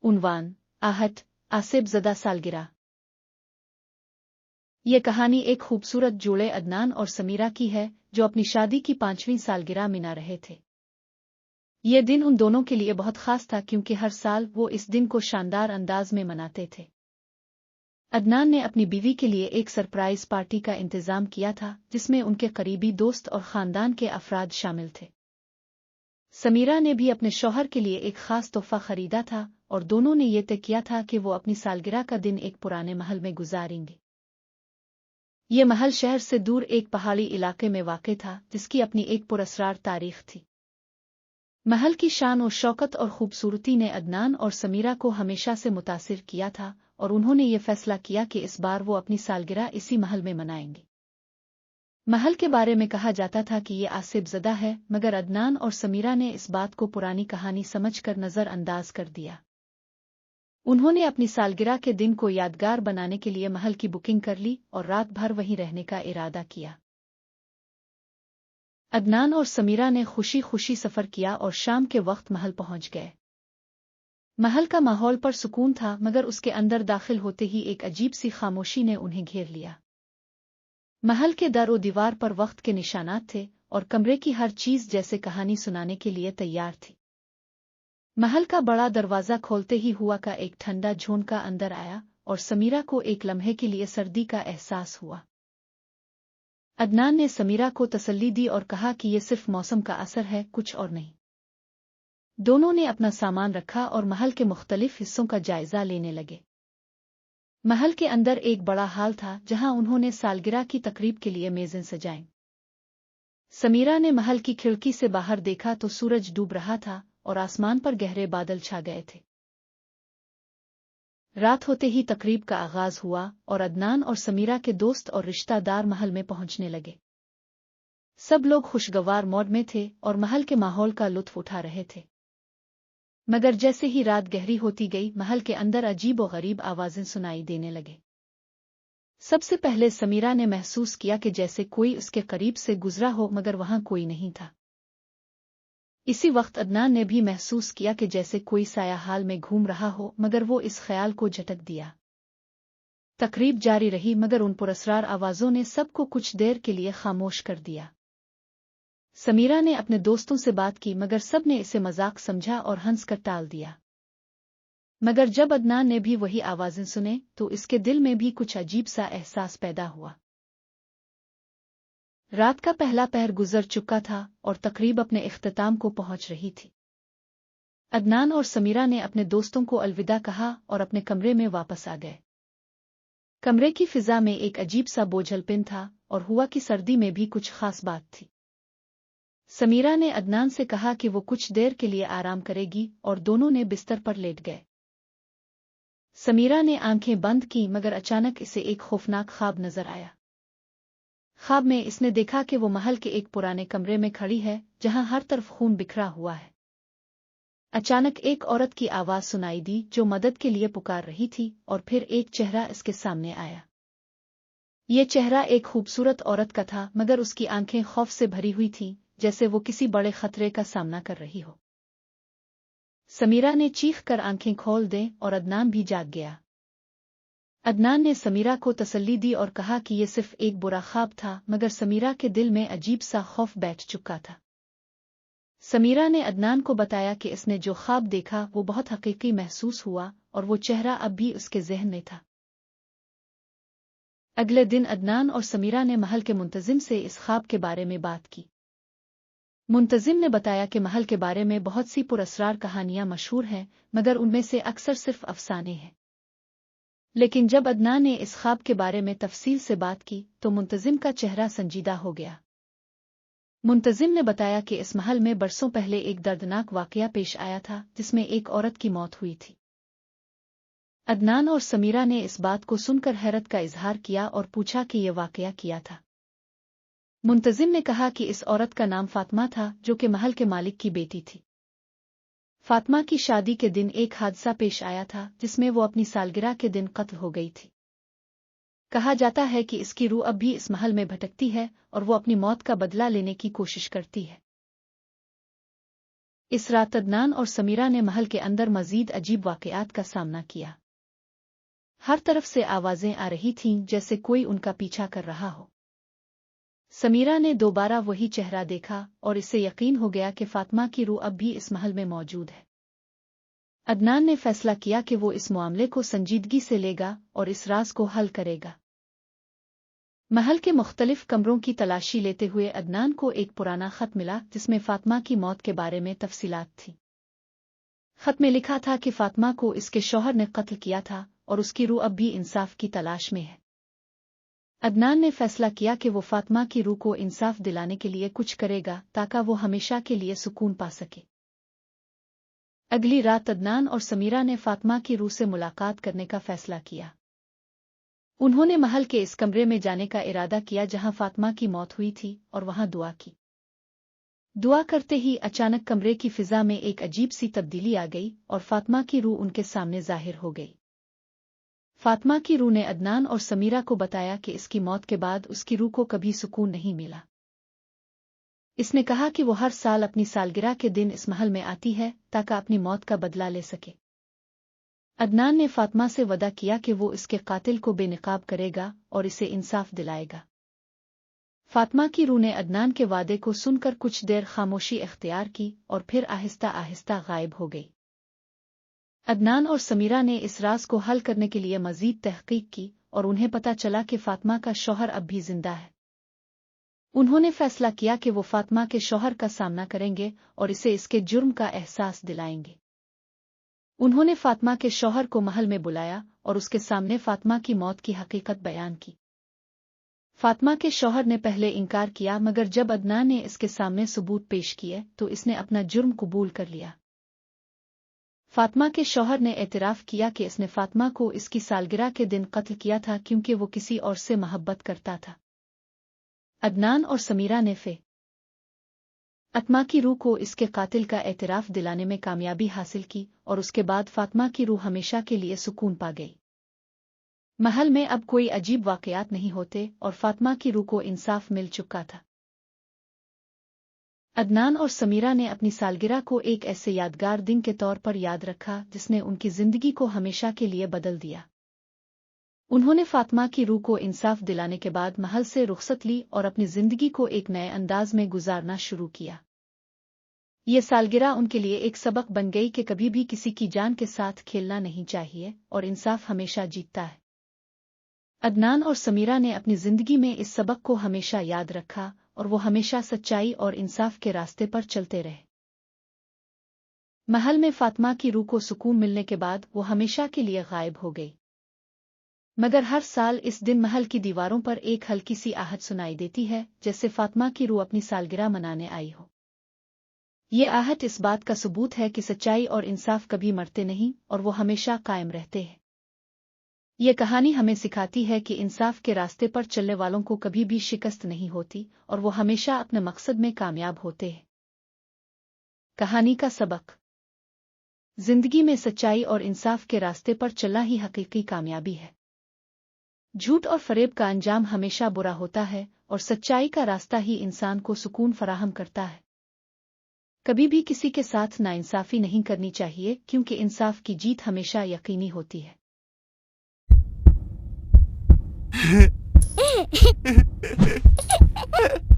उन्वान आहट आसिफ ज़दा सालगिरह। ये कहानी एक खूबसूरत जोड़े अदनान और समीरा की है जो अपनी शादी की 5वीं सालगिरह मना रहे थे। ये दिन उन दोनों के लिए बहुत खास था क्योंकि हर साल वो इस दिन को शानदार अंदाज में मनाते थे। अदनान ने अपनी बीवी के लिए एक सरप्राइज पार्टी का इंतजाम किया था जिसमें उनके करीबी दोस्त और खानदान के अफराद शामिल थे। समीरा ने भी अपने शौहर के लिए एक खास तोहफा खरीदा था और दोनों ने ये तय किया था कि वो अपनी सालगिरह का दिन एक पुराने महल में गुजारेंगे। ये महल शहर से दूर एक पहाड़ी इलाके में वाक़ था जिसकी अपनी एक पुरअसरार तारीख थी। महल की शान और शौकत और खूबसूरती ने अदनान और समीरा को हमेशा से मुतासिर किया था और उन्होंने ये फैसला किया कि इस बार वो अपनी सालगिरह इसी महल में मनाएंगे। महल के बारे में कहा जाता था कि ये आसिफ ज़दा है, मगर अदनान और समीरा ने इस बात को पुरानी कहानी समझकर नज़रअंदाज कर दिया। उन्होंने अपनी सालगिरह के दिन को यादगार बनाने के लिए महल की बुकिंग कर ली और रात भर वहीं रहने का इरादा किया। अदनान और समीरा ने खुशी खुशी सफ़र किया और शाम के वक्त महल पहुंच गए। महल का माहौल पर सुकून था मगर उसके अंदर दाखिल होते ही एक अजीब सी खामोशी ने उन्हें घेर लिया। महल के दर और दीवार पर वक्त के निशानात थे और कमरे की हर चीज जैसे कहानी सुनाने के लिए तैयार थी। महल का बड़ा दरवाजा खोलते ही हुआ का एक ठंडा झोंका अंदर आया और समीरा को एक लम्हे के लिए सर्दी का एहसास हुआ। अदनान ने समीरा को तसल्ली दी और कहा कि ये सिर्फ मौसम का असर है, कुछ और नहीं। दोनों ने अपना सामान रखा और महल के मुख्तलिफ हिस्सों का जायजा लेने लगे। महल के अंदर एक बड़ा हाल था जहां उन्होंने सालगिरह की तकरीब के लिए मेज़ें सजाईं। समीरा ने महल की खिड़की से बाहर देखा तो सूरज डूब रहा था और आसमान पर गहरे बादल छा गए थे। रात होते ही तकरीब का आगाज हुआ और अदनान और समीरा के दोस्त और रिश्तेदार महल में पहुंचने लगे। सब लोग खुशगवार मौड में थे और महल के माहौल का लुत्फ उठा रहे थे। मगर जैसे ही रात गहरी होती गई, महल के अंदर अजीब और गरीब आवाजें सुनाई देने लगे। सबसे पहले समीरा ने महसूस किया कि जैसे कोई उसके करीब से गुजरा हो मगर वहां कोई नहीं था। इसी वक्त अदनान ने भी महसूस किया कि जैसे कोई साया हाल में घूम रहा हो मगर वो इस ख्याल को झटक दिया। तकरीब जारी रही मगर उन पुरअसरार आवाजों ने सबको कुछ देर के लिए खामोश कर दिया। समीरा ने अपने दोस्तों से बात की मगर सब ने इसे मजाक समझा और हंसकर टाल दिया। मगर जब अदनान ने भी वही आवाजें सुने तो इसके दिल में भी कुछ अजीब सा एहसास पैदा हुआ। रात का पहला पहर गुजर चुका था और तकरीब अपने इख्तिताम को पहुंच रही थी। अदनान और समीरा ने अपने दोस्तों को अलविदा कहा और अपने कमरे में वापस आ गए। कमरे की फिजा में एक अजीब सा बोझलपन था और हुआ कि सर्दी में भी कुछ खास बात थी। समीरा ने अदनान से कहा कि वो कुछ देर के लिए आराम करेगी और दोनों ने बिस्तर पर लेट गए। समीरा ने आंखें बंद की मगर अचानक इसे एक खौफनाक ख्वाब नजर आया। ख्वाब में इसने देखा कि वो महल के एक पुराने कमरे में खड़ी है जहां हर तरफ खून बिखरा हुआ है। अचानक एक औरत की आवाज सुनाई दी जो मदद के लिए पुकार रही थी और फिर एक चेहरा इसके सामने आया। ये चेहरा एक खूबसूरत औरत का था मगर उसकी आंखें खौफ से भरी हुई थीं, जैसे वो किसी बड़े खतरे का सामना कर रही हो। समीरा ने चीख कर आंखें खोल दें और अदनान भी जाग गया। अदनान ने समीरा को तसल्ली दी और कहा कि ये सिर्फ एक बुरा ख्वाब था मगर समीरा के दिल में अजीब सा खौफ बैठ चुका था। समीरा ने अदनान को बताया कि इसने जो ख्वाब देखा वो बहुत हकीकी महसूस हुआ और वो चेहरा अब भी उसके ज़हन में था। अगले दिन अदनान और समीरा ने महल के मुंतजिम से इस ख्वाब के बारे में बात की। मुंतजिम ने बताया कि महल के बारे में बहुत सी पुरअसरार कहानियां मशहूर हैं मगर उनमें से अक्सर सिर्फ अफसाने हैं। लेकिन जब अदनान ने इस ख्वाब के बारे में तफसील से बात की तो मुंतजिम का चेहरा संजीदा हो गया। मुंतजिम ने बताया कि इस महल में बरसों पहले एक दर्दनाक वाकया पेश आया था जिसमें एक औरत की मौत हुई थी। अदनान और समीरा ने इस बात को सुनकर हैरत का इजहार किया और पूछा कि यह वाकया किया था। मुंतजिम ने कहा कि इस औरत का नाम फातिमा था जो कि महल के मालिक की बेटी थी। फातिमा की शादी के दिन एक हादसा पेश आया था जिसमें वो अपनी सालगिरह के दिन कत्ल हो गई थी। कहा जाता है कि इसकी रूह अब भी इस महल में भटकती है और वो अपनी मौत का बदला लेने की कोशिश करती है। इस रात अदनान और समीरा ने महल के अंदर मजीद अजीब वाकयात का सामना किया। हर तरफ से आवाजें आ रही थीं जैसे कोई उनका पीछा कर रहा हो। समीरा ने दोबारा वही चेहरा देखा और इससे यकीन हो गया कि फातिमा की रूह अब भी इस महल में मौजूद है। अदनान ने फैसला किया कि वो इस मामले को संजीदगी से लेगा और इस राज को हल करेगा। महल के मुख्तलिफ कमरों की तलाशी लेते हुए अदनान को एक पुराना खत मिला जिसमें फातिमा की मौत के बारे में तफसीलात थी। खत में लिखा था कि फातिमा को इसके शौहर ने कत्ल किया था और उसकी रूह अब भी इंसाफ की तलाश में है। अदनान ने फैसला किया कि वो फातिमा की रूह को इंसाफ दिलाने के लिए कुछ करेगा ताकि वो हमेशा के लिए सुकून पा सके। अगली रात अदनान और समीरा ने फातिमा की रूह से मुलाकात करने का फैसला किया। उन्होंने महल के इस कमरे में जाने का इरादा किया जहां फातिमा की मौत हुई थी और वहां दुआ की। दुआ करते ही अचानक कमरे की फिजा में एक अजीब सी तब्दीली आ गई और फातिमा की रूह उनके सामने जाहिर हो गई। फातिमा की रूह ने अदनान और समीरा को बताया कि इसकी मौत के बाद उसकी रूह को कभी सुकून नहीं मिला। इसने कहा कि वो हर साल अपनी सालगिरह के दिन इस महल में आती है ताकि अपनी मौत का बदला ले सके। अदनान ने फातिमा से वदा किया कि वो इसके कातिल को बेनकाब करेगा और इसे इंसाफ दिलाएगा। फातिमा की रूह ने अदनान के वादे को सुनकर कुछ देर खामोशी इख्तियार की और फिर आहिस्ता आहिस्ता गायब हो गई। अदनान और समीरा ने इस राज को हल करने के लिए मजीद तहकीक की और उन्हें पता चला कि फातिमा का शौहर अब भी जिंदा है। उन्होंने फैसला किया कि वो फातिमा के शौहर का सामना करेंगे और इसे इसके जुर्म का एहसास दिलाएंगे। उन्होंने फातिमा के शौहर को महल में बुलाया और उसके सामने फातिमा की मौत की हकीकत बयान की। फातिमा के शौहर ने पहले इनकार किया मगर जब अदनान ने इसके सामने सबूत पेश किए तो इसने अपना जुर्म कबूल कर लिया। फातिमा के शौहर ने एतराफ़ किया कि इसने फातिमा को इसकी सालगिरह के दिन कत्ल किया था क्योंकि वो किसी और से मोहब्बत करता था। अदनान और समीरा ने फातिमा की रूह को इसके कातिल का एतराफ़ दिलाने में कामयाबी हासिल की और उसके बाद फातिमा की रूह हमेशा के लिए सुकून पा गई। महल में अब कोई अजीब वाकयात नहीं होते और फातिमा की रूह को इंसाफ मिल चुका था। अदनान और समीरा ने अपनी सालगिरह को एक ऐसे यादगार दिन के तौर पर याद रखा जिसने उनकी जिंदगी को हमेशा के लिए बदल दिया। उन्होंने फातिमा की रूह को इंसाफ दिलाने के बाद महल से रुखसत ली और अपनी जिंदगी को एक नए अंदाज में गुजारना शुरू किया। ये सालगिरह उनके लिए एक सबक बन गई कि कभी भी किसी की जान के साथ खेलना नहीं चाहिए और इंसाफ हमेशा जीतता है। अदनान और समीरा ने अपनी जिंदगी में इस सबक को हमेशा याद रखा और वो हमेशा सच्चाई और इंसाफ के रास्ते पर चलते रहे। महल में फातिमा की रूह को सुकून मिलने के बाद वो हमेशा के लिए गायब हो गई। मगर हर साल इस दिन महल की दीवारों पर एक हल्की सी आहट सुनाई देती है जैसे फातिमा की रूह अपनी सालगिरह मनाने आई हो। ये आहट इस बात का सबूत है कि सच्चाई और इंसाफ कभी मरते नहीं और वो हमेशा कायम रहते हैं। ये कहानी हमें सिखाती है कि इंसाफ के रास्ते पर चलने वालों को कभी भी शिकस्त नहीं होती और वो हमेशा अपने मकसद में कामयाब होते हैं। कहानी का सबक: जिंदगी में सच्चाई और इंसाफ के रास्ते पर चलना ही हकीकी कामयाबी है। झूठ और फरेब का अंजाम हमेशा बुरा होता है और सच्चाई का रास्ता ही इंसान को सुकून फराहम करता है। कभी भी किसी के साथ नाइंसाफी नहीं करनी चाहिए क्योंकि इंसाफ की जीत हमेशा यकीनी होती है।